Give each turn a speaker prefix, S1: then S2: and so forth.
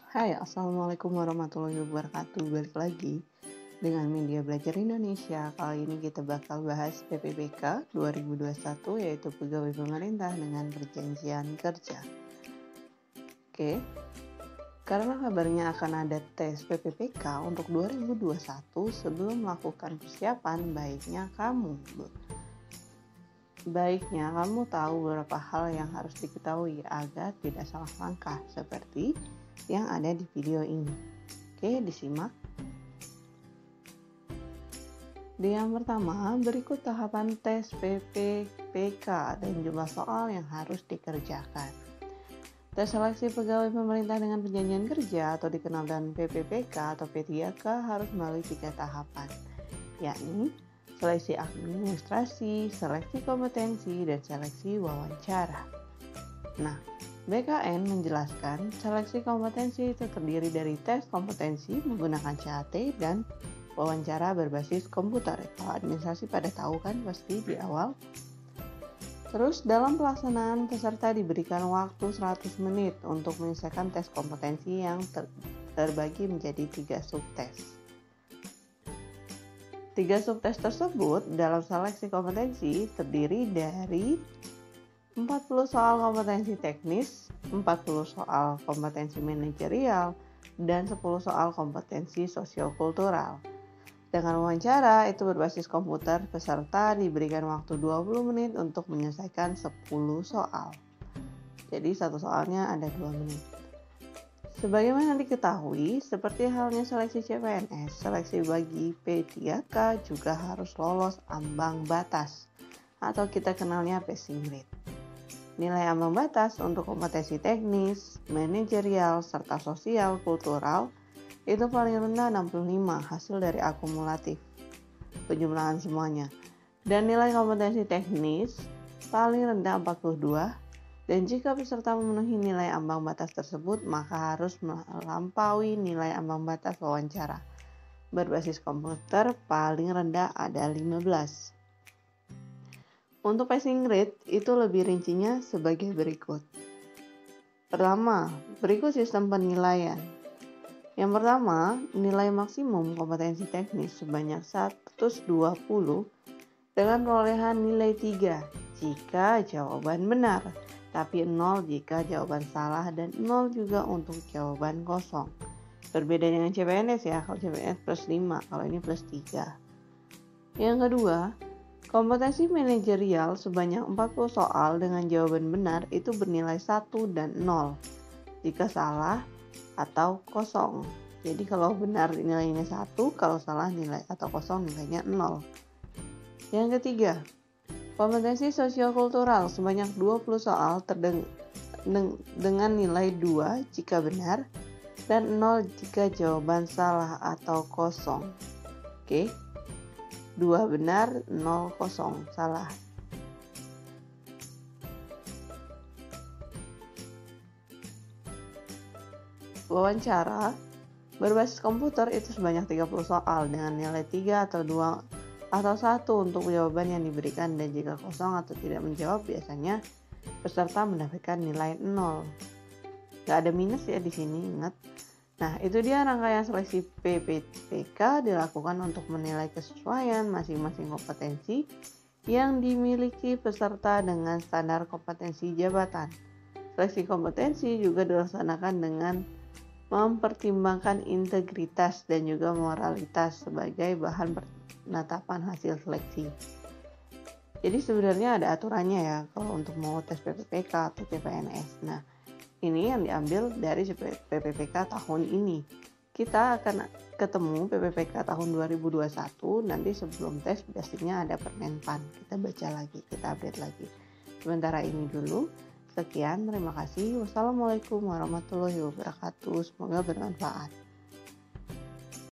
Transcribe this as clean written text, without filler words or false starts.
S1: Hai, Assalamualaikum warahmatullahi wabarakatuh. Balik lagi dengan Media Belajar Indonesia. Kali ini kita bakal bahas PPPK 2021, yaitu Pegawai Pemerintah dengan Perjanjian Kerja. Oke, karena kabarnya akan ada tes PPPK untuk 2021, sebelum melakukan persiapan, baiknya kamu tahu beberapa hal yang harus diketahui agar tidak salah langkah, seperti yang ada di video ini. Oke, disimak. Yang pertama, berikut tahapan tes PPPK dan jumlah soal yang harus dikerjakan. Tes seleksi pegawai pemerintah dengan perjanjian kerja atau dikenal dengan PPPK atau P3K harus melalui 3 tahapan, yakni seleksi administrasi, seleksi kompetensi, dan seleksi wawancara. Nah, BKN menjelaskan seleksi kompetensi itu terdiri dari tes kompetensi menggunakan CAT dan wawancara berbasis komputer. Kalau administrasi pada tahu kan pasti di awal. Terus dalam pelaksanaan peserta diberikan waktu 100 menit untuk menyelesaikan tes kompetensi yang terbagi menjadi 3 subtes. 3 subtes tersebut dalam seleksi kompetensi terdiri dari 40 soal kompetensi teknis, 40 soal kompetensi manajerial, dan 10 soal kompetensi sosiokultural. Dengan wawancara itu berbasis komputer, peserta diberikan waktu 20 menit untuk menyelesaikan 10 soal. Jadi satu soalnya ada 2 menit. Sebagaimana diketahui, seperti halnya seleksi CPNS, seleksi bagi P3K juga harus lolos ambang batas, atau kita kenalnya passing grade. Nilai ambang batas untuk kompetensi teknis, manajerial, serta sosial, kultural itu paling rendah 65 hasil dari akumulatif penjumlahan semuanya. Dan nilai kompetensi teknis paling rendah 42, dan jika peserta memenuhi nilai ambang batas tersebut maka harus melampaui nilai ambang batas wawancara berbasis komputer paling rendah ada 15. Untuk passing grade itu lebih rincinya sebagai berikut. Pertama, berikut sistem penilaian. Yang pertama, nilai maksimum kompetensi teknis sebanyak 120 dengan perolehan nilai 3 jika jawaban benar, tapi 0 jika jawaban salah dan 0 juga untuk jawaban kosong. Berbeda dengan CPNS ya, kalau CPNS plus 5, kalau ini plus 3. Yang kedua, kompetensi manajerial sebanyak 40 soal dengan jawaban benar itu bernilai 1 dan 0 jika salah atau kosong. Jadi kalau benar nilainya 1, kalau salah nilai atau kosong nilainya 0. Yang ketiga, kompetensi sosiokultural sebanyak 20 soal dengan nilai 2 jika benar dan 0 jika jawaban salah atau kosong. Oke. 2 benar, 0 kosong salah. Wawancara berbasis komputer itu sebanyak 30 soal dengan nilai 3 atau 2 atau 1 untuk jawaban yang diberikan, dan jika kosong atau tidak menjawab biasanya peserta mendapatkan nilai 0. Gak ada minus ya di sini, ingat. Nah, itu dia rangkaian seleksi PPPK dilakukan untuk menilai kesesuaian masing-masing kompetensi yang dimiliki peserta dengan standar kompetensi jabatan. Seleksi kompetensi juga dilaksanakan dengan mempertimbangkan integritas dan juga moralitas sebagai bahan penetapan hasil seleksi. Jadi sebenarnya ada aturannya ya kalau untuk mau tes PPPK atau CPNS. Nah, ini yang diambil dari PPPK tahun ini. Kita akan ketemu PPPK tahun 2021, nanti sebelum tes biasanya ada Permenpan. Kita baca lagi, kita update lagi. Sementara ini dulu. Sekian, terima kasih. Wassalamualaikum warahmatullahi wabarakatuh. Semoga bermanfaat.